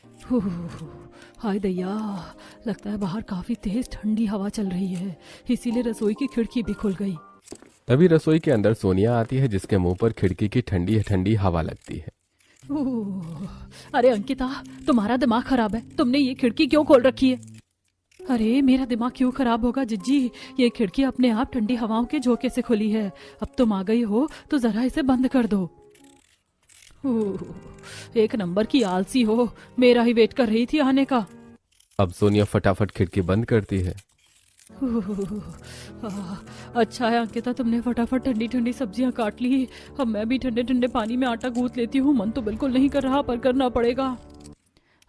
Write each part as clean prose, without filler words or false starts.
हुँ, हाय दैया, लगता है बाहर काफी तेज ठंडी हवा चल रही है, इसीलिए रसोई की खिड़की भी खुल गई। तभी रसोई के अंदर सोनिया आती है, जिसके मुंह पर खिड़की की ठंडी ठंडी हवा लगती है। अरे अंकिता, तुम्हारा दिमाग खराब है, तुमने ये खिड़की क्यों खोल रखी है? अरे मेरा दिमाग क्यों खराब होगा जिज्जी, ये खिड़की अपने आप ठंडी हवाओं के झोंके से खुली है। अब तुम आ गई हो तो जरा इसे बंद कर दो। एक नंबर की आलसी हो, मेरा ही वेट कर रही थी आने का। अब सोनिया फटाफट खिड़की बंद करती है। अच्छा है अंकिता, तुमने फटाफट ठंडी ठंडी सब्जियां काट ली। अब मैं भी ठंडे ठंडे पानी में आटा गूंथ लेती हूँ। मन तो बिल्कुल नहीं कर रहा, पर करना पड़ेगा।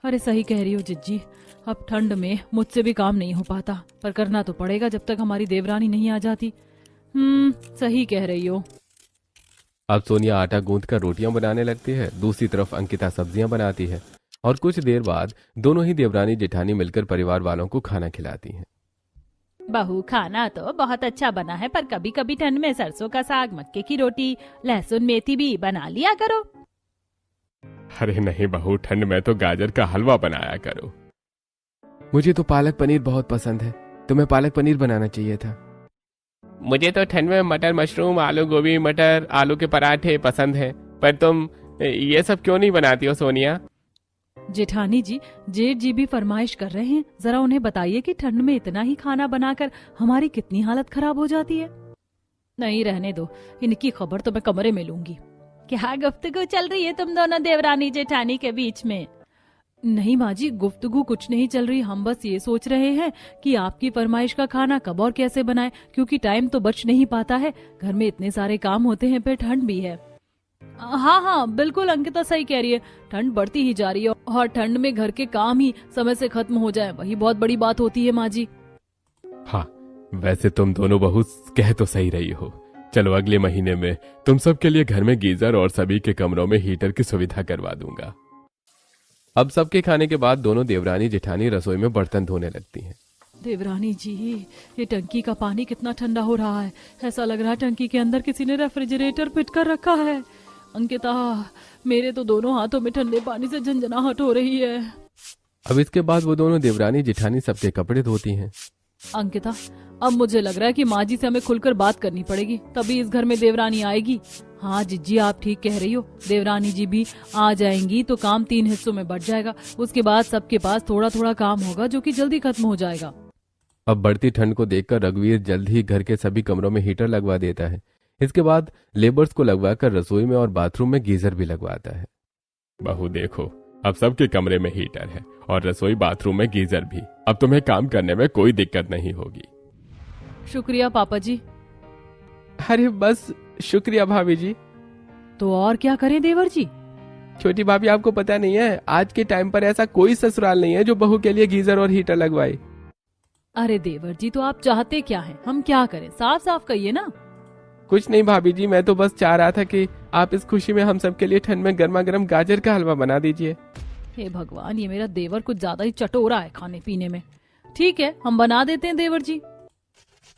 अरे सही कह रही हो जिज्जी, अब ठंड में मुझसे भी काम नहीं हो पाता, पर करना तो पड़ेगा जब तक हमारी देवरानी नहीं आ जाती। सही कह रही हो। अब सोनिया आटा गूंथ कर रोटियां बनाने लगती है, दूसरी तरफ अंकिता सब्जियां बनाती है और कुछ देर बाद दोनों ही देवरानी जेठानी मिलकर परिवार वालों को खाना खिलाती हैं। बहू, खाना तो बहुत अच्छा बना है, पर कभी कभी ठंड में सरसों का साग, मक्के की रोटी, लहसुन मेथी भी बना लिया करो। अरे नहीं बहू, ठंड में तो गाजर का हलवा बनाया करो। मुझे तो पालक पनीर बहुत पसंद है, तुम्हें पालक पनीर बनाना चाहिए था। मुझे तो ठंड में मटर मशरूम, आलू गोभी, मटर आलू के पराठे पसंद है, पर तुम ये सब क्यों नहीं बनाती हो सोनिया? जेठानी जी, जेठ जी भी फरमाइश कर रहे हैं, जरा उन्हें बताइए कि ठंड में इतना ही खाना बनाकर हमारी कितनी हालत खराब हो जाती है। नहीं रहने दो, इनकी खबर तो मैं कमरे में लूंगी। क्या गुफ्तगू चल रही है तुम दोनों देवरानी जेठानी के बीच में? नहीं माँ जी, गुफ्तगू कुछ नहीं चल रही, हम बस ये सोच रहे हैं कि आपकी फरमाइश का खाना कब और कैसे बनाएं, क्योंकि टाइम तो बच नहीं पाता है, घर में इतने सारे काम होते हैं, पे ठंड भी है। हाँ हाँ बिल्कुल, अंकिता सही कह रही है, ठंड बढ़ती ही जा रही है और ठंड में घर के काम ही समय से खत्म हो जाए, वही बहुत बड़ी बात होती है माँ जी। हाँ, वैसे तुम दोनों बहू कह तो सही रही हो। चलो अगले महीने में तुम सबके लिए घर में गीजर और सभी के कमरों में हीटर की सुविधा करवा दूंगा। अब सबके खाने के बाद दोनों देवरानी जेठानी रसोई में बर्तन धोने लगती हैं। देवरानी जी, ये टंकी का पानी कितना ठंडा हो रहा है, ऐसा लग रहा है टंकी के अंदर किसी ने रेफ्रिजरेटर फिट कर रखा है। अंकिता, मेरे तो दोनों हाथों में ठंडे पानी से झंझनाहट हो रही है। अब इसके बाद वो दोनों देवरानी जेठानी सबके कपड़े धोती हैं। अंकिता, अब मुझे लग रहा है कि माँ जी से हमें खुलकर बात करनी पड़ेगी, तभी इस घर में देवरानी आएगी। हाँ जिज्जी, आप ठीक कह रही हो, देवरानी जी भी आ जाएंगी तो काम 3 हिस्सों में बढ़ जाएगा। उसके बाद सबके पास थोड़ा थोड़ा काम होगा जो कि जल्दी खत्म हो जाएगा। अब बढ़ती ठंड को देखकर रघुवीर जल्द ही घर के सभी कमरों में हीटर लगवा देता है। इसके बाद लेबर्स को लगवाकर रसोई में और बाथरूम में गीजर भी लगवाता है। बहू देखो, अब सबके कमरे में हीटर है और रसोई बाथरूम में गीजर भी। अब तुम्हें काम करने में कोई दिक्कत नहीं होगी। शुक्रिया पापा जी। अरे बस शुक्रिया भाभी जी। तो और क्या करें देवर जी? छोटी भाभी, आपको पता नहीं है, आज के टाइम पर ऐसा कोई ससुराल नहीं है जो बहू के लिए गीजर और हीटर लगवाए। अरे देवर जी, तो आप चाहते क्या हैं, हम क्या करें, साफ साफ कहिए ना। कुछ नहीं भाभी जी, मैं तो बस चाह रहा था कि आप इस खुशी में हम सबके लिए ठंड में गर्मा गर्म गाजर का हलवा बना दीजिए। हे भगवान, ये मेरा देवर कुछ ज्यादा ही चटोरा है खाने पीने में। ठीक है, हम बना देते हैं देवर जी।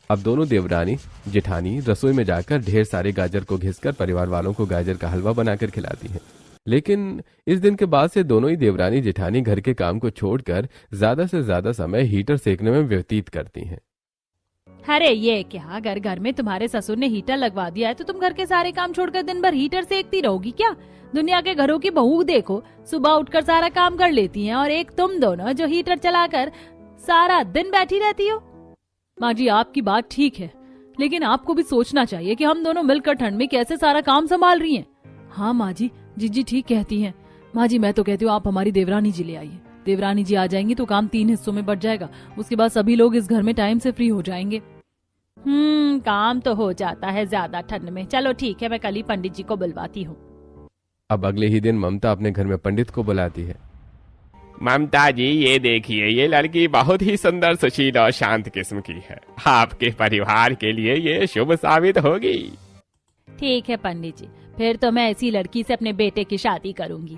अब दोनों देवरानी जेठानी रसोई में जाकर ढेर सारे गाजर को घिसकर परिवार वालों को गाजर का हलवा बनाकर खिलाती हैं। लेकिन इस दिन के बाद से दोनों ही देवरानी जेठानी घर के काम को छोड़कर ज्यादा से ज्यादा समय हीटर सेकने में व्यतीत करती हैं। अरे ये क्या, अगर घर में तुम्हारे ससुर ने हीटर लगवा दिया है तो तुम घर के सारे काम छोड़कर दिन भर हीटर सेकती रहोगी क्या? दुनिया के घरों की बहू देखो, सुबह उठकर सारा काम कर लेती हैं, और एक तुम दोनों जो हीटर चलाकर सारा दिन बैठी रहती हो। माँ जी, आपकी बात ठीक है, लेकिन आपको भी सोचना चाहिए कि हम दोनों मिलकर ठंड में कैसे सारा काम संभाल रही हैं। हाँ माँ जी, जीजी ठीक कहती हैं। माँ जी, मैं तो कहती हूँ आप हमारी देवरानी जी ले आइए। देवरानी जी आ जाएंगी तो काम 3 हिस्सों में बढ़ जाएगा, उसके बाद सभी लोग इस घर में टाइम से फ्री हो जाएंगे। काम तो हो जाता है ज्यादा ठंड में। चलो ठीक है, मैं कल ही पंडित जी को बुलवाती हूँ। अब अगले ही दिन ममता अपने घर में पंडित को बुलाती है। ममता जी, ये देखिए, ये लड़की बहुत ही सुंदर, सुशील और शांत किस्म की है। आपके परिवार के लिए ये शुभ साबित होगी। ठीक है पंडित जी, फिर तो मैं ऐसी लड़की से अपने बेटे की शादी करूंगी।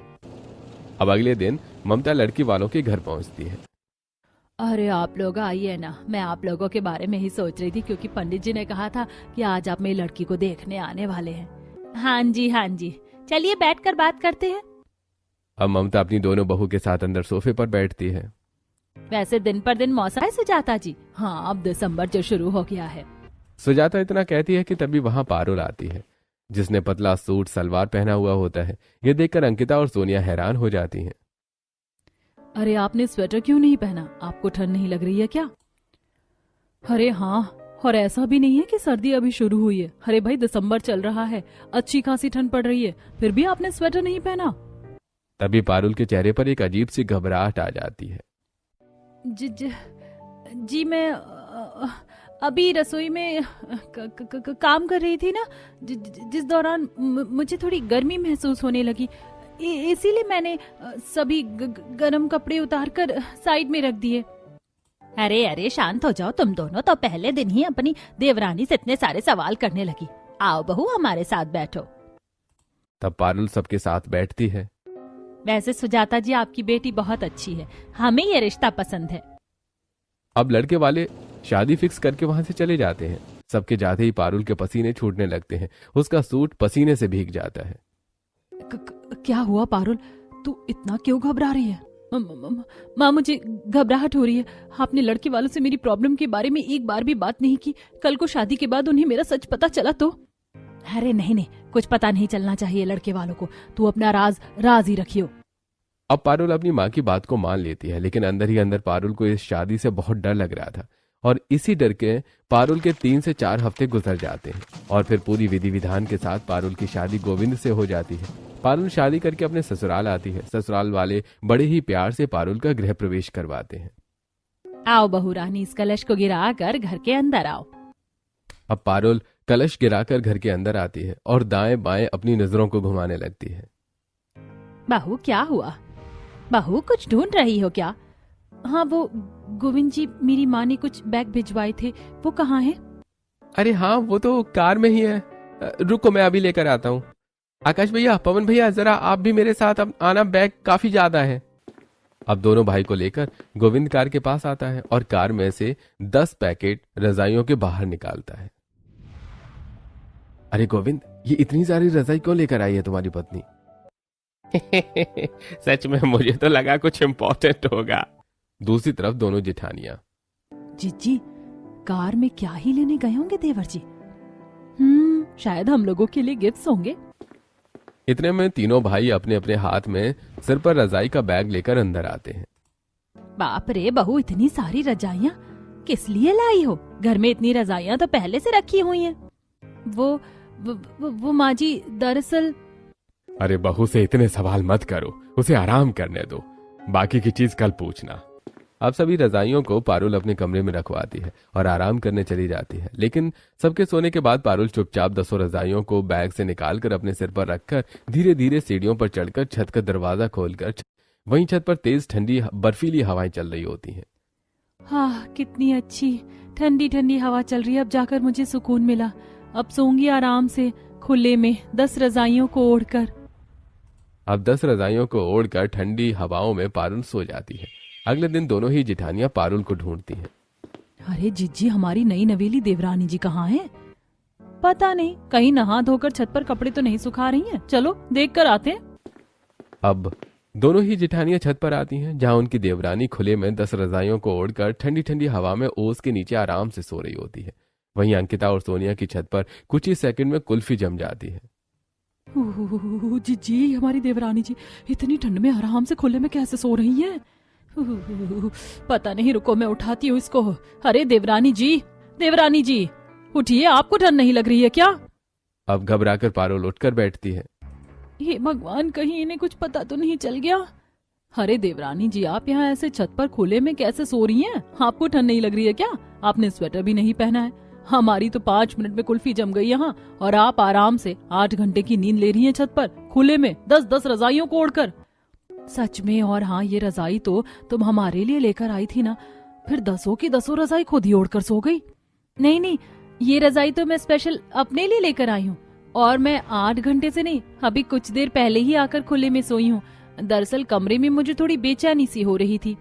अब अगले दिन ममता लड़की वालों के घर पहुंचती है। अरे आप लोग आइए ना, मैं आप लोगों के बारे में ही सोच रही थी, क्योंकि पंडित जी ने कहा था कि आज आप मेरी लड़की को देखने आने वाले हैं। हाँ जी, चलिए बैठकर बात करते हैं। अब ममता अपनी दोनों बहू के साथ अंदर सोफे पर बैठती है। वैसे दिन पर दिन मौसम है सुजाता जी। हाँ, अब दिसंबर जो शुरू हो गया है। सुजाता इतना कहती है कि तभी वहां पारुल आती है, जिसने पतला सूट सलवार पहना हुआ होता है। ये देखकर अंकिता और सोनिया हैरान हो जाती हैं। अरे आपने स्वेटर क्यों नहीं पहना? आपको ठंड नहीं लग रही है क्या? अरे हाँ, और ऐसा भी नहीं है कि सर्दी अभी शुरू हुई है। अरे भाई, दिसंबर चल रहा है, अच्छी खासी ठंड पड़ रही है, फिर भी आपने स्वेटर नहीं पहना। तभी पारुल के चेहरे पर एक अजीब सी घबराहट आ जाती है। जी मैं अभी रसोई में काम कर रही थी ना, जिस दौरान मुझे थोड़ी गर्मी महसूस होने लगी, इसीलिए मैंने सभी गर्म कपड़े उतारकर साइड में रख दिए। अरे अरे शांत हो जाओ तुम दोनों, तो पहले दिन ही अपनी देवरानी से इतने सारे सवाल करने लगी। आओ बहू, हमारे साथ बैठो। तब पारुल सबके साथ बैठती है। वैसे सुजाता जी, आपकी बेटी बहुत अच्छी है, हमें ये रिश्ता पसंद है। अब लड़के वाले शादी फिक्स करके वहां से चले जाते हैं। सबके जाते ही पारुल के पसीने छूटने लगते हैं। उसका सूट पसीने से भीग जाता है। क्या हुआ पारुल, तू इतना क्यों घबरा रही है? माँ, मुझे घबराहट हो रही है। आपने लड़के वालों से मेरी प्रॉब्लम के बारे में एक बार भी बात नहीं की। कल को शादी के बाद उन्हें मेरा सच पता चला तो? अरे नहीं, कुछ पता नहीं चलना चाहिए लड़के वालों को। तू अपना राज ही रखियो। अब पारुल अपनी माँ की बात को मान लेती है, लेकिन अंदर ही अंदर पारुल को इस शादी से बहुत डर लग रहा था। और इसी डर के पारुल के 3 से 4 हफ्ते गुजर जाते हैं और फिर पूरी विधि विधान के साथ पारुल की शादी गोविंद से हो जाती है। पारुल शादी करके अपने ससुराल आती है। ससुराल वाले बड़े ही प्यार से पारुल का गृह प्रवेश करवाते हैं। आओ बहू रानी, इस कलश को गिरा कर घर के अंदर आओ। अब पारुल कलश गिराकर घर के अंदर आती है और दाएं बाएं अपनी नजरों को घुमाने लगती है। बहू क्या हुआ? बहू कुछ ढूंढ रही हो क्या? हाँ, वो गोविंद जी, मेरी माँ ने कुछ बैग भिजवाए थे, वो कहाँ है? अरे हाँ, वो तो कार में ही है। रुको, मैं अभी लेकर आता हूँ। आकाश भैया, पवन भैया, जरा आप भी मेरे साथ अब आना, बैग काफी ज्यादा है। अब दोनों भाई को लेकर गोविंद कार के पास आता है और कार में से 10 पैकेट रजाइयों के बाहर निकालता है। अरे गोविंद, ये इतनी सारी रजाई क्यों लेकर आई है तुम्हारी पत्नी? सच में मुझे तो लगा कुछ इम्पोर्टेंट होगा। दूसरी तरफ दोनों जेठानियां। जीजी, कार में क्या ही लेने गए होंगे देवर जी? शायद हम लोगों के लिए गिफ्ट्स होंगे। इतने में तीनों भाई अपने अपने हाथ में सिर पर रजाई का बैग लेकर अंदर आते हैं। बाप रे बहू, इतनी सारी रजाइयाँ किस लिए लाई हो? घर में इतनी रजाइयाँ तो पहले से रखी हुई हैं। वो माँ जी, दरअसल। अरे बहू से इतने सवाल मत करो, उसे आराम करने दो, बाकी की चीज कल पूछना। अब सभी रजाइयों को पारुल अपने कमरे में रखवाती है और आराम करने चली जाती है। लेकिन सबके सोने के बाद पारुल चुपचाप 10 रजाइयों को बैग से निकालकर अपने सिर पर रखकर धीरे धीरे सीढ़ियों पर चढ़कर छत का दरवाजा खोलकर वहीं छत पर तेज ठंडी बर्फीली हवाएं चल रही होती हैं। हाँ, कितनी अच्छी ठंडी ठंडी हवा चल रही है। अब जाकर मुझे सुकून मिला। अब सोऊंगी आराम से खुले में 10 रजाइयों को ओढ़कर। अब 10 रजाइयों को ओढ़कर ठंडी हवाओं में पारुल सो जाती है। अगले दिन दोनों ही जेठानियां पारुल को ढूंढती हैं। अरे जीजी, हमारी नई नवेली देवरानी जी कहाँ हैं? पता नहीं, कहीं नहा धोकर छत पर कपड़े तो नहीं सुखा रही हैं। चलो देख कर आते हैं। अब दोनों ही जेठानियां छत पर आती हैं, जहां उनकी देवरानी खुले में 10 रजाइयों को ओढ़कर ठंडी ठंडी हवा में ओस के नीचे आराम से सो रही होती है। वहीं अंकिता और सोनिया की छत पर कुछ ही सेकंड में कुल्फी जम जाती है। जीजी, हमारी देवरानी जी इतनी ठंड में आराम से खुले में कैसे सो रही हैं? पता नहीं, रुको मैं उठाती हूँ इसको। अरे देवरानी जी उठिए, आपको ठंड नहीं लग रही है क्या? अब घबराकर पारुल उठकर बैठती है। हे भगवान, कहीं इन्हें कुछ पता तो नहीं चल गया? अरे देवरानी जी, आप यहाँ ऐसे छत पर खुले में कैसे सो रही हैं? आपको ठंड नहीं लग रही है क्या? आपने स्वेटर भी नहीं पहना है। हमारी तो 5 मिनट में कुल्फी जम गई यहाँ, और आप आराम से 8 घंटे की नींद ले रही हैं छत पर खुले में 10-10 रजाइयों को ओढ़कर। सच में, और हाँ, ये रजाई तो तुम हमारे लिए लेकर आई थी ना, फिर 10 की 10 रजाई खुद ही ओढ़कर सो गई। नहीं, ये रजाई तो मैं स्पेशल अपने लिए लेकर आई हूँ, और मैं 8 घंटे से नहीं, अभी कुछ देर पहले ही आकर खुले में सोई हूँ। दरअसल कमरे में मुझे थोड़ी बेचैनी सी हो रही थी।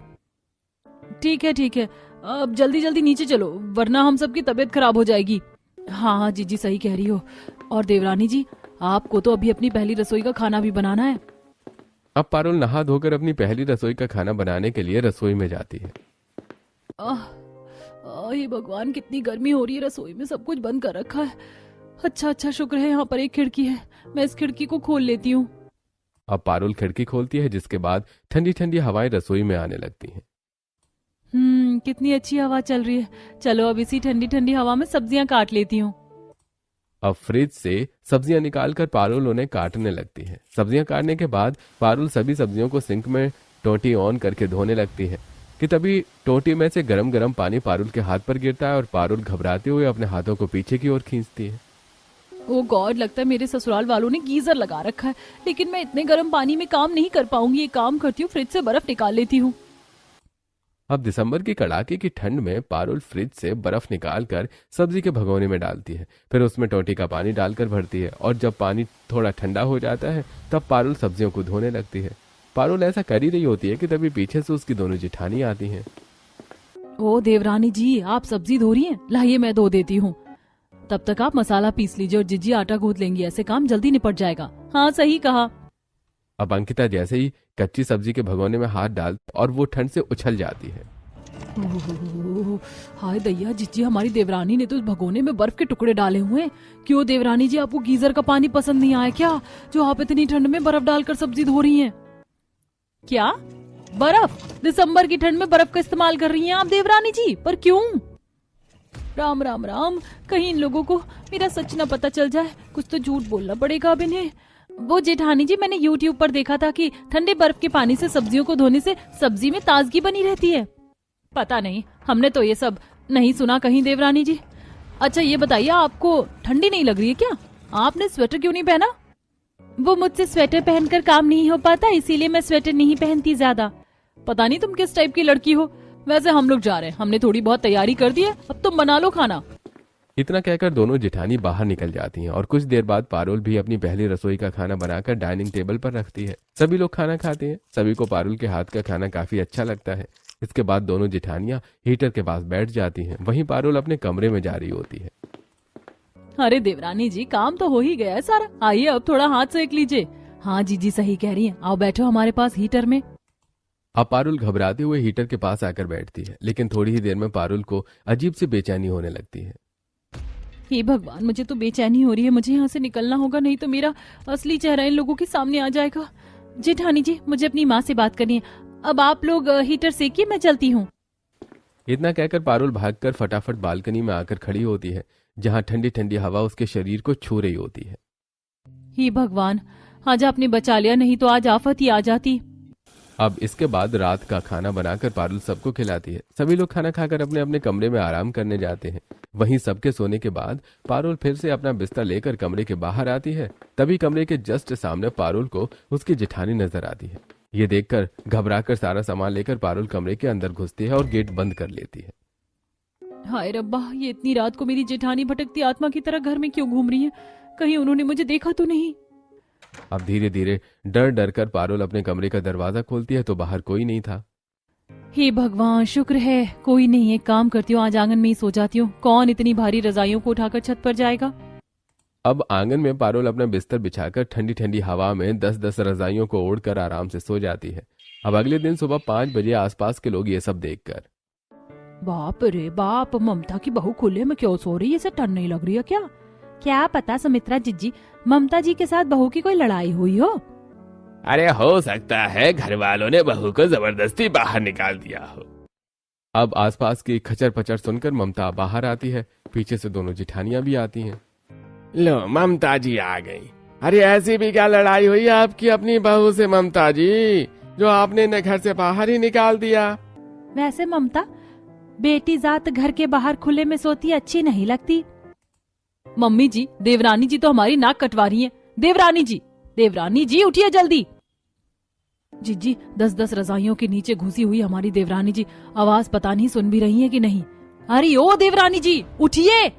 ठीक है, अब जल्दी जल्दी नीचे चलो, वरना हम सबकी तबीयत खराब हो जाएगी। हाँ जीजी, सही कह रही हो। और देवरानी जी, आपको तो अभी अपनी पहली रसोई का खाना भी बनाना है। अब पारुल नहा धोकर अपनी पहली रसोई का खाना बनाने के लिए रसोई में जाती है। ये भगवान, कितनी गर्मी हो रही है, रसोई में सब कुछ बंद कर रखा है। अच्छा शुक्र है यहाँ पर एक खिड़की है, मैं इस खिड़की को खोल लेती हूँ। अब पारुल खिड़की खोलती है, जिसके बाद ठंडी ठंडी हवाएं रसोई में आने लगती हैं। कितनी अच्छी हवा चल रही है। चलो अब इसी ठंडी ठंडी हवा में सब्जियां काट लेती हूँ। अब फ्रिज से सब्जियां निकालकर पारुल उन्हें काटने लगती है। सब्जियां काटने के बाद पारुल सभी सब्जियों को सिंक में टोटी ऑन करके धोने लगती है कि तभी टोटी में से गरम गरम पानी पारुल के हाथ पर गिरता है और पारुल घबराते हुए अपने हाथों को पीछे की ओर खींचती है। ओ गॉड, लगता है मेरे ससुराल वालों ने गीजर लगा रखा है, लेकिन मैं इतने गर्म पानी में काम नहीं कर पाऊंगी। एक काम करती हूँ, फ्रिज से बर्फ निकाल लेती हूँ। अब दिसंबर की कड़ाके की ठंड में पारुल फ्रिज से बर्फ निकालकर सब्जी के भगोने में डालती है। फिर उसमें टोटी का पानी डालकर भरती है और जब पानी थोड़ा ठंडा हो जाता है तब पारुल सब्जियों को धोने लगती है। पारुल ऐसा कर ही रही होती है कि तभी पीछे से उसकी दोनों जेठानी आती हैं। ओ देवरानी जी, आप सब्जी धो रही हैं? लाइए मैं धो देती हूँ। तब तक आप मसाला पीस लीजिए और जिज्जी आटा गूंथ लेंगी, ऐसे काम जल्दी निपट जाएगा। हाँ सही कहा। अब अंकिता जैसे ही कच्ची सब्जी के भगोने में हाथ डाल और वो ठंड से उछल जाती है। हाय दैया, जिज्जी हमारी देवरानी ने तो उस भगोने में बर्फ के टुकड़े डाले हुए हैं। क्यों देवरानी जी, आपको गीजर का पानी पसंद नहीं आया क्या, जो आप इतनी ठंड में बर्फ डालकर सब्जी धो रही हैं? क्या बर्फ? दिसंबर की ठंड में बर्फ का इस्तेमाल कर रही हैं आप देवरानी जी? पर क्यों? राम राम राम, कहीं इन लोगों को मेरा सच न पता चल जाए। कुछ तो झूठ बोलना पड़ेगा अब इन्हें। वो जेठानी जी, मैंने YouTube पर देखा था कि ठंडे बर्फ के पानी से सब्जियों को धोने से सब्जी में ताजगी बनी रहती है। पता नहीं, हमने तो ये सब नहीं सुना कहीं देवरानी जी। अच्छा ये बताइए, आपको ठंडी नहीं लग रही है क्या? आपने स्वेटर क्यों नहीं पहना? वो मुझसे स्वेटर पहनकर काम नहीं हो पाता, इसीलिए मैं स्वेटर नहीं पहनती ज्यादा। पता नहीं तुम किस टाइप की लड़की हो। वैसे हम लोग जा रहे हैं, हमने थोड़ी बहुत तैयारी कर दी है, अब तुम बना लो खाना। इतना कहकर दोनों जेठानी बाहर निकल जाती हैं और कुछ देर बाद पारुल भी अपनी पहली रसोई का खाना बनाकर डाइनिंग टेबल पर रखती है। सभी लोग खाना खाते हैं। सभी को पारुल के हाथ का खाना काफी अच्छा लगता है। इसके बाद दोनों जेठानियां हीटर के पास बैठ जाती हैं। वहीं पारुल अपने कमरे में जा रही होती है। अरे देवरानी जी, काम तो हो ही गया है सारा, आइए अब थोड़ा हाथ सेक लीजिए। हाँ जीजी सही कह रही हैं, आओ बैठो हमारे पास हीटर में। अब पारुल घबराते हुए हीटर के पास आकर बैठती है, लेकिन थोड़ी ही देर में पारुल को अजीब सी बेचैनी होने लगती है। हे भगवान, मुझे तो बेचैनी हो रही है। मुझे यहाँ से निकलना होगा, नहीं तो मेरा असली चेहरा इन लोगों के सामने आ जाएगा। जेठानी जी, मुझे अपनी माँ से बात करनी है। अब आप लोग हीटर सेकिए, मैं चलती हूँ। इतना कहकर पारुल भागकर फटाफट बालकनी में आकर खड़ी होती है, जहाँ ठंडी ठंडी हवा उसके शरीर को छू रही होती है। हे भगवान, आज आपने बचा लिया, नहीं तो आज आफत ही आ जाती। अब इसके बाद रात का खाना बनाकर पारुल सबको खिलाती है। सभी लोग खाना खाकर अपने अपने कमरे में आराम करने जाते हैं। वहीं सबके सोने के बाद पारुल फिर से अपना बिस्तर लेकर कमरे के बाहर आती है। तभी कमरे के जस्ट सामने पारुल को उसकी जेठानी नजर आती है। ये देखकर घबराकर सारा सामान लेकर पारुल कमरे के अंदर घुसती है और गेट बंद कर लेती है। हाय रब्बा, ये इतनी रात को मेरी जेठानी भटकती आत्मा की तरह घर में क्यों घूम रही है? कहीं उन्होंने मुझे देखा तो नहीं? अब धीरे धीरे डर डर कर पारुल अपने कमरे का दरवाजा खोलती है तो बाहर कोई नहीं था। हे भगवान, शुक्र है कोई नहीं। एक काम करती हूँ, आज आंगन में ही सो जाती हूँ। कौन इतनी भारी रजाइयों को उठाकर छत पर जाएगा? अब आंगन में पारुल अपना बिस्तर बिछाकर ठंडी ठंडी हवा में 10-10 रजाइयों को ओढ़कर आराम से सो जाती है। अब अगले दिन सुबह 5 बजे आसपास के लोग ये सब देखकर, बाप रे बाप, ममता की बहू खुले में क्यों सो रही है? इसे ठंड नहीं लग रही है क्या? क्या पता सुमित्रा जीजी, ममता जी के साथ बहू की कोई लड़ाई हुई हो। अरे हो सकता है घर वालों ने बहू को जबरदस्ती बाहर निकाल दिया हो। अब आसपास की खचर पचर सुनकर ममता बाहर आती है। पीछे से दोनों जेठानियां भी आती हैं। लो ममता जी आ गई। अरे ऐसी भी क्या लड़ाई हुई आपकी अपनी बहू से ममता जी, जो आपने इन्हें घर से बाहर ही निकाल दिया? वैसे ममता, बेटी जात घर के बाहर खुले में सोती अच्छी नहीं लगती। मम्मी जी, देवरानी जी तो हमारी नाक कटवा रही हैं। देवरानी जी उठिए जल्दी। जीजी, 10-10 रजाइयों के नीचे घुसी हुई हमारी देवरानी जी आवाज पता नहीं सुन भी रही है कि नहीं। अरे ओ देवरानी जी उठिए।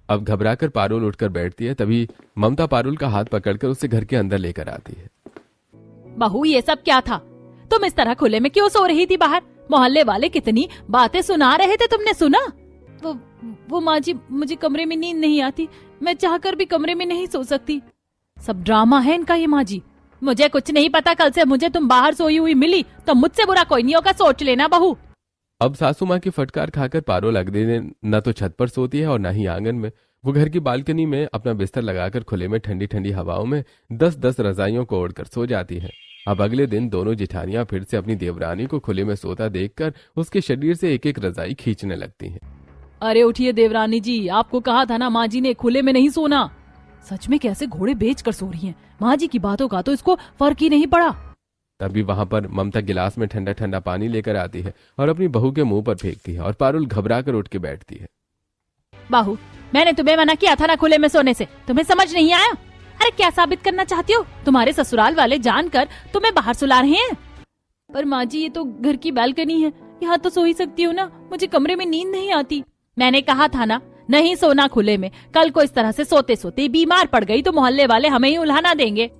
अब घबराकर पारुल उठकर बैठती है। तभी ममता पारुल का हाथ पकड़कर उसे घर के अंदर लेकर आती है। बहू, ये सब क्या था? तुम इस तरह खुले में क्यों सो रही थी बाहर? मोहल्ले वाले कितनी बातें सुना रहे थे, तुमने सुना? वो माँ जी, मुझे कमरे में नींद नहीं आती। मैं चाहकर भी कमरे में नहीं सो सकती। सब ड्रामा है इनका ये माँ जी। मुझे कुछ नहीं पता, कल से मुझे तुम बाहर सोई हुई मिली तो मुझसे बुरा कोई नहीं होगा, सोच लेना बहू। अब सासू माँ की फटकार खाकर पारुल अगले दिन न तो छत पर सोती है और न ही आंगन में। वो घर की बालकनी में अपना बिस्तर लगाकर खुले में ठंडी ठंडी हवाओं में 10-10 रजाइयों को ओढ़कर सो जाती है। अब अगले दिन दोनों जिठानियां फिर से अपनी देवरानी को खुले में सोता देखकर उसके शरीर से एक एक रजाई खींचने लगती हैं। अरे उठिए देवरानी जी, आपको कहा था ना माँ जी ने खुले में नहीं सोना। सच में कैसे घोड़े बेच कर सो रही हैं। माँ जी की बातों का तो इसको फर्क ही नहीं पड़ा। तभी वहां पर ममता गिलास में ठंडा ठंडा पानी लेकर आती है और अपनी बहू के मुंह पर फेंकती है और पारुल घबरा कर उठ के बैठती है। बहू, मैंने तुम्हें मना किया था ना खुले में सोने से, तुम्हें समझ नहीं आया? अरे क्या साबित करना चाहती हो? तुम्हारे ससुराल वाले जानकर तुम्हें बाहर सुला रहे हैं। पर माँ जी ये तो घर की बालकनी है, यहाँ तो सो ही सकती हूँ ना, मुझे कमरे में नींद नहीं आती। मैंने कहा था ना नहीं सोना खुले में, कल को इस तरह से सोते सोते बीमार पड़ गई तो मोहल्ले वाले हमें ही उल्हाना देंगे।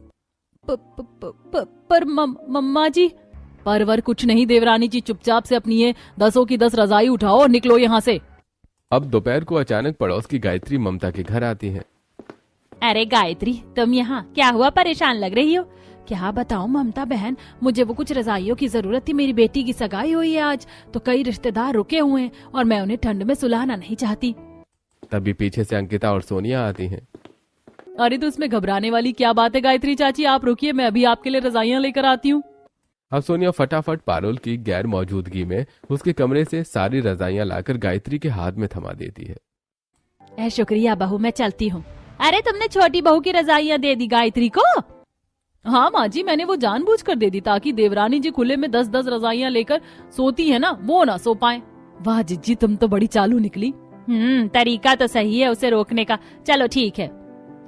पर मम्मा जी। परवर कुछ नहीं देवरानी जी, चुपचाप से अपनी ये 10 की 10 रजाई उठाओ और निकलो यहाँ से। अब दोपहर को अचानक पड़ोस की गायत्री ममता के घर आती है। अरे गायत्री, तुम यहाँ क्या हुआ, परेशान लग रही हो? क्या बताऊं ममता बहन, मुझे वो कुछ रजाइयों की जरूरत थी। मेरी बेटी की सगाई हुई है आज, तो कई रिश्तेदार रुके हुए हैं और मैं उन्हें ठंड में सुलाना नहीं चाहती। तभी पीछे से अंकिता और सोनिया आती हैं। अरे तो इसमें घबराने वाली क्या बात है गायत्री चाची, आप रुकिए, मैं अभी आपके लिए रजाइयां लेकर आती हूँ। अब सोनिया फटाफट पारुल की गैर मौजूदगी में उसके कमरे से सारी रजाइयां लाकर गायत्री के हाथ में थमा देती है। शुक्रिया बहू, मैं चलती हूँ। अरे तुमने छोटी बहू की रजाइयां दे दी गायत्री को? हाँ माँ जी, मैंने वो जानबूझकर दे दी ताकि देवरानी जी खुले में 10-10 रजाइयां लेकर सोती है ना, वो ना सो पाए। वाह जिज्जी, तुम तो बड़ी चालू निकली। तरीका तो सही है उसे रोकने का। चलो ठीक है।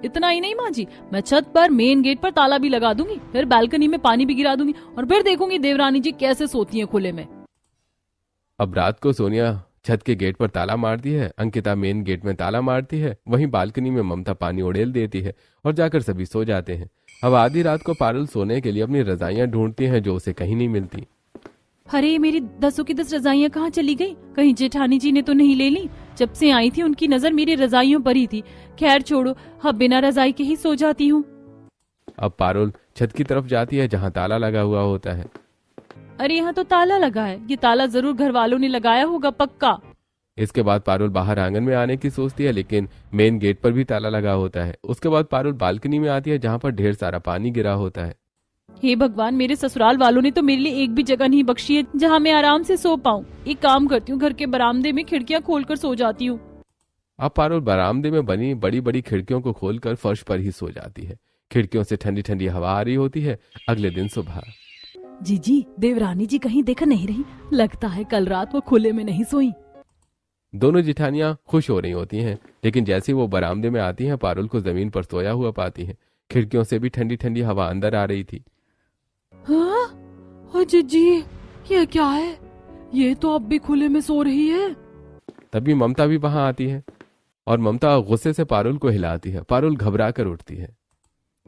इतना ही नहीं माँ जी, मैं छत पर मेन गेट पर ताला भी लगा दूंगी, फिर बालकनी में पानी भी गिरा दूंगी और फिर देखूंगी देवरानी जी कैसे सोती हैं खुले में। अब रात को सोनिया छत के गेट पर ताला मारती है, अंकिता मेन गेट में ताला मारती है, वहीं बालकनी में ममता पानी उड़ेल देती है और जाकर सभी सो जाते हैं। अब आधी रात को पारुल सोने के लिए अपनी रजाइयां ढूंढती हैं जो उसे कहीं नहीं मिलती। अरे मेरी 10 की 10 रजाइयां कहाँ चली गई? कहीं जेठानी जी ने तो नहीं ले ली? जब से आई थी उनकी नजर मेरी रजाइयों पर ही थी। खैर छोड़ो, अब बिना रजाई के ही सो जाती हूँ। अब पारुल छत की तरफ जाती है जहाँ ताला लगा हुआ होता है। अरे यहाँ तो ताला लगा है, ये ताला जरूर घर वालों ने लगाया होगा पक्का। इसके बाद पारुल बाहर आंगन में आने की सोचती है, लेकिन मेन गेट पर भी ताला लगा होता है। उसके बाद पारुल बालकनी में आती है जहाँ पर ढेर सारा पानी गिरा होता है। हे भगवान, मेरे ससुराल वालों ने तो मेरे लिए एक भी जगह नहीं बख्शी है जहाँ मैं आराम से सो पाऊँ। एक काम करती हूँ, घर के बरामदे में खिड़कियाँ खोलकर सो जाती हूँ। अब पारुल बरामदे में बनी बड़ी बड़ी खिड़कियों को खोलकर फर्श पर ही सो जाती है। खिड़कियों से ठंडी ठंडी हवा आ रही होती है। अगले दिन सुबह जी देवरानी जी कहीं दिख नहीं रही, लगता है कल रात वो खुले में नहीं सोई। दोनों जिठानियां खुश हो रही होती हैं, लेकिन जैसे वो बरामदे में आती हैं पारुल को जमीन पर सोया हुआ पाती हैं। खिड़कियों से भी ठंडी ठंडी हवा अंदर आ रही थी। हाँ जी, ये क्या है? ये तो अब भी खुले में सो रही है। तभी ममता भी वहां आती है और ममता गुस्से से पारुल को हिलाती है। पारुल घबरा कर उठती है।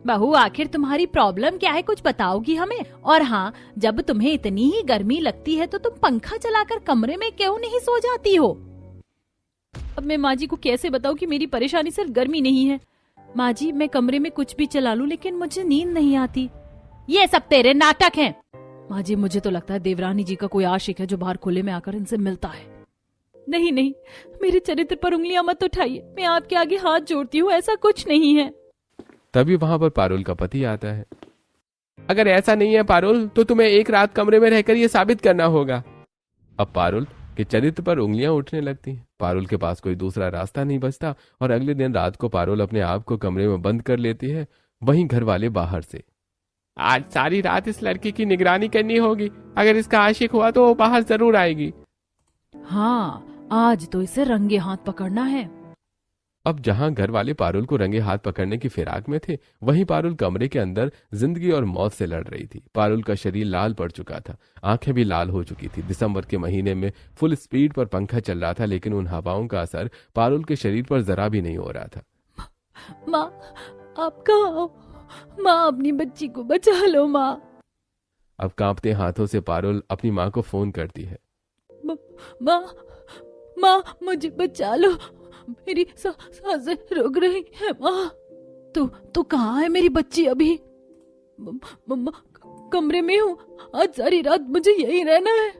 बहू, आखिर तुम्हारी प्रॉब्लम क्या है, कुछ बताओगी हमें? और हाँ, जब तुम्हें इतनी ही गर्मी लगती है तो तुम पंखा चलाकर कमरे में क्यों नहीं सो जाती हो? अब मैं माँ जी को कैसे बताऊं कि मेरी परेशानी सिर्फ गर्मी नहीं है। माँ जी, मैं कमरे में कुछ भी चला लूं लेकिन मुझे नींद नहीं आती। ये सब तेरे नाटक हैं। माँ जी, मुझे तो लगता है देवरानी जी का कोई आशिक है जो बाहर खुले में आकर इनसे मिलता है। नहीं, मेरे चरित्र पर उंगलियां मत उठाइए, मैं आपके आगे हाथ जोड़ती हूँ, ऐसा कुछ नहीं है। तभी वहां पर पारुल का पति आता है। अगर ऐसा नहीं है पारुल, तो तुम्हें एक रात कमरे में रहकर यह साबित करना होगा। अब पारुल के चरित्र पर उंगलियां उठने लगती हैं। पारुल के पास कोई दूसरा रास्ता नहीं बचता और अगले दिन रात को पारुल अपने आप को कमरे में बंद कर लेती है। वहीं घर वाले बाहर से, आज सारी रात इस लड़की की निगरानी करनी होगी। अगर इसका आशिक हुआ तो वो बाहर जरूर आएगी। हाँ, आज तो इसे रंगे हाथ पकड़ना है। अब जहां घर वाले पारुल को रंगे हाथ पकड़ने की फिराक में थे, वहीं पारुल कमरे के अंदर जिंदगी और मौत से लड़ रही थी। पारुल का शरीर लाल पड़ चुका था, आंखें भी लाल हो चुकी थी। दिसंबर के महीने में फुल स्पीड पर पंखा चल रहा था, लेकिन उन हवाओं का असर पारुल के शरीर पर जरा भी नहीं हो रहा था। माँ, आप कहाँ हो? माँ, अपनी बच्ची को बचा लो माँ। अब कांपते हाथों से पारुल अपनी माँ को फोन करती है। माँ, मुझे बचा लो, मेरी सांसें रुक रही है माँ। तो कहाँ है मेरी बच्ची अभी? मम्मा कमरे में हूँ, आज सारी रात मुझे यही रहना है।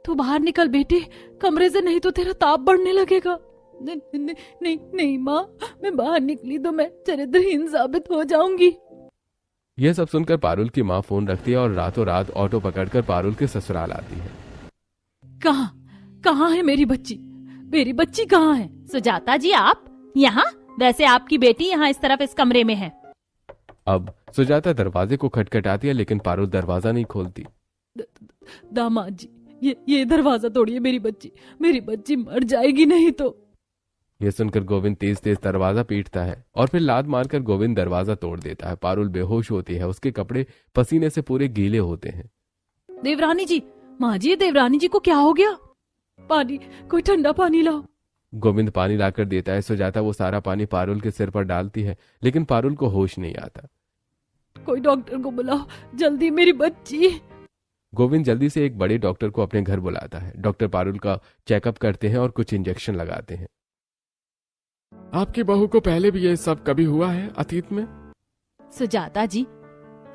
तू बाहर निकल बेटी, कमरे से, नहीं तो तेरा ताप बढ़ने लगेगा। नहीं नहीं माँ, मैं बाहर निकली तो मैं चरित्रहीन साबित हो जाऊंगी। यह सब सुनकर पारुल की माँ फोन रखती है और रातों रात ऑटो पकड़कर पारुल के ससुराल आती है। कहाँ है मेरी बच्ची? मेरी बच्ची कहाँ है? सुजाता जी आप यहाँ? वैसे आपकी बेटी यहाँ इस तरफ इस कमरे में है। अब सुजाता दरवाजे को खटखटाती है लेकिन पारुल दरवाजा नहीं खोलती। दामाद जी, ये दरवाजा तोड़िए, मेरी बच्ची मर जाएगी नहीं तो। यह सुनकर गोविंद तेज तेज दरवाजा पीटता है और फिर लात मारकर गोविंद दरवाजा तोड़ देता है। पारुल बेहोश होती है, उसके कपड़े पसीने से पूरे गीले होते हैं। देवरानी जी, माँ जी, देवरानी जी को क्या हो गया? पानी, कोई ठंडा पानी लाओ। गोविंद पानी लाकर देता है। सुजाता वो सारा पानी पारुल के सिर पर डालती है लेकिन पारुल को होश नहीं आता। कोई डॉक्टर को बुलाओ जल्दी, मेरी बच्ची। गोविंद जल्दी से एक बड़े डॉक्टर को अपने घर बुलाता है। डॉक्टर पारुल का चेकअप करते हैं और कुछ इंजेक्शन लगाते हैं। आपकी बहू को पहले भी ये सब कभी हुआ है अतीत में? सुजाता जी,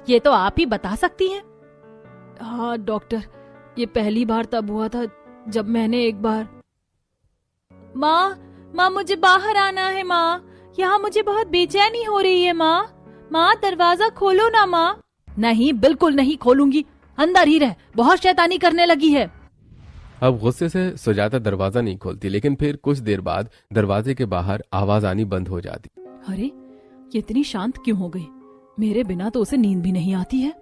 ये तो आप ही बता सकती हैं। हाँ डॉक्टर, ये पहली बार तब हुआ था जब मैंने एक बार। माँ मुझे बाहर आना है माँ, यहाँ मुझे बहुत बेचैनी हो रही है माँ। माँ दरवाजा खोलो ना माँ। नहीं, बिल्कुल नहीं खोलूंगी, अंदर ही रह, बहुत शैतानी करने लगी है। अब गुस्से से सुजाता दरवाजा नहीं खोलती लेकिन फिर कुछ देर बाद दरवाजे के बाहर आवाज आनी बंद हो जाती। अरे ये इतनी शांत क्यों हो गई? मेरे बिना तो उसे नींद भी नहीं आती है।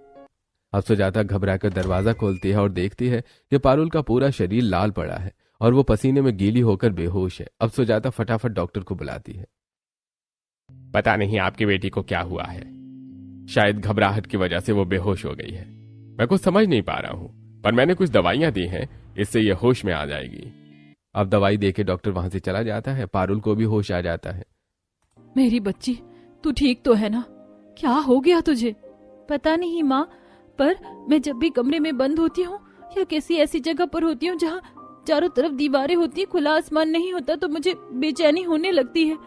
अब सुजाता घबराकर दरवाजा खोलती है और देखती है कि पारुल का पूरा शरीर लाल पड़ा है और वो पसीने में गीली होकर बेहोश है। अब सुजाता फटाफट डॉक्टर को बुलाती है। पता नहीं आपकी बेटी को क्या हुआ है, शायद घबराहट की वजह से वो बेहोश हो गई है। मैं कुछ समझ नहीं पा रहा हूँ, पर मैंने कुछ दवाइयां दी हैं, इससे ये होश में आ जाएगी। अब दवाई देके डॉक्टर वहां से चला जाता है। पारुल को भी होश आ जाता है। मेरी बच्ची, तू ठीक तो है ना? क्या हो गया तुझे? पता नहीं माँ, पर मैं जब भी कमरे में बंद होती हूँ या किसी ऐसी जगह पर होती हूँ जहाँ चारों तरफ दीवारें होती है, खुला आसमान नहीं होता, तो मुझे बेचैनी होने लगती है।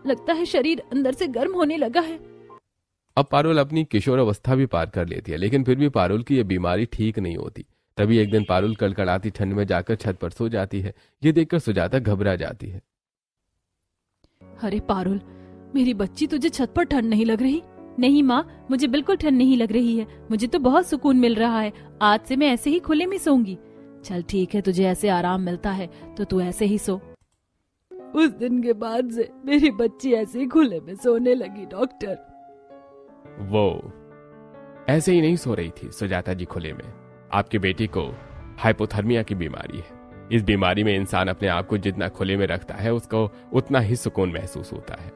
लगता है शरीर अंदर से गर्म होने लगा है। अब पारुल अपनी किशोर अवस्था भी पार कर लेती है लेकिन फिर भी पारुल की यह बीमारी ठीक नहीं होती। तभी एक दिन पारुल कड़कड़ाती ठंड में जाकर छत पर सो जाती है। ये देखकर सुजाता घबरा जाती है। अरे पारुल, मेरी बच्ची, तुझे छत पर ठंड नहीं लग रही? नहीं माँ, मुझे बिल्कुल ठंड नहीं लग रही है, मुझे तो बहुत सुकून मिल रहा है। आज से मैं ऐसे ही खुले में सोऊंगी। चल ठीक है, तुझे ऐसे आराम मिलता है तो तू ऐसे ही सो। उस दिन के बाद से मेरी बच्ची ऐसे ही खुले में सोने लगी डॉक्टर। वो ऐसे ही नहीं सो रही थी सुजाता जी खुले में। आपकी बेटी को हाइपोथर्मिया की बीमारी है। इस बीमारी में इंसान अपने आप को जितना खुले में रखता है उसको उतना ही सुकून महसूस होता है,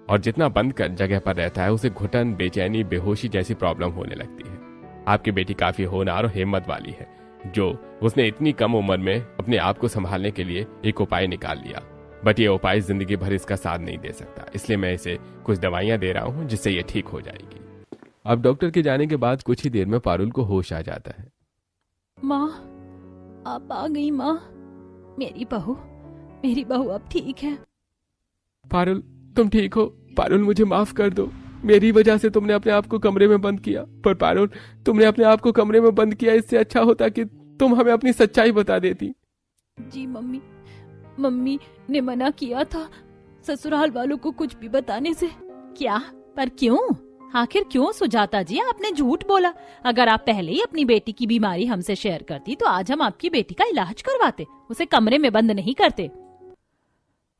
और जितना बंद कर जगह पर रहता है उसे घुटन, बेचैनी, बेहोशी जैसी प्रॉब्लम होने लगती है। आपकी बेटी काफी होनहार और हिम्मत वाली है, जो उसने इतनी कम उम्र में अपने आप को संभालने के लिए एक उपाय निकाल लिया। बट ये उपाय जिंदगी भर इसका साथ नहीं दे सकता, इसलिए मैं इसे कुछ दवाइयां दे रहा हूं जिससे ये ठीक हो जाएगी। अब डॉक्टर के जाने के बाद कुछ ही देर में पारुल को होश आ जाता है। माँ, आप आ गई माँ। मेरी बहू अब ठीक है। पारुल, तुम ठीक हो? पारुल, मुझे माफ कर दो, मेरी वजह से तुमने अपने आप को कमरे में बंद किया। पर पारुल, तुमने अपने आप को कमरे में बंद किया, इससे अच्छा होता कि तुम हमें अपनी सच्चाई बता देती। जी मम्मी ने मना किया था ससुराल वालों को कुछ भी बताने से। क्या? पर क्यों? आखिर क्यों सुजाता जी आपने झूठ बोला? अगर आप पहले ही अपनी बेटी की बीमारी हमसे शेयर करती तो आज हम आपकी बेटी का इलाज करवाते, उसे कमरे में बंद नहीं करते।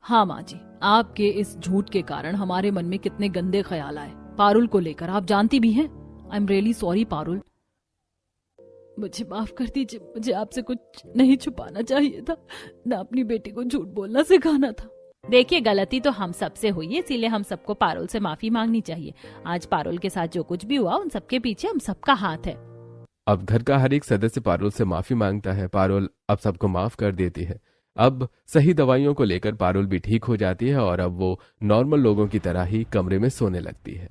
हाँ माँ जी, आपके इस झूठ के कारण हमारे मन में कितने गंदे ख्याल आए पारुल को लेकर, आप जानती भी हैं। I am really sorry Parul, मुझे माफ कर दीजिए। मुझे आपसे कुछ नहीं छुपाना चाहिए था, ना अपनी बेटी को झूठ बोलना सिखाना था। देखिए, गलती तो हम सबसे हुई है, इसीलिए हम सबको पारुल से माफी मांगनी चाहिए। आज पारुल के साथ जो कुछ भी हुआ उन सबके पीछे हम सबका हाथ है। अब घर का हर एक सदस्य पारुल से माफी मांगता है। पारुल अब सबको माफ कर देती है। अब सही दवाइयों को लेकर पारुल भी ठीक हो जाती है और अब वो नॉर्मल लोगों की तरह ही कमरे में सोने लगती है।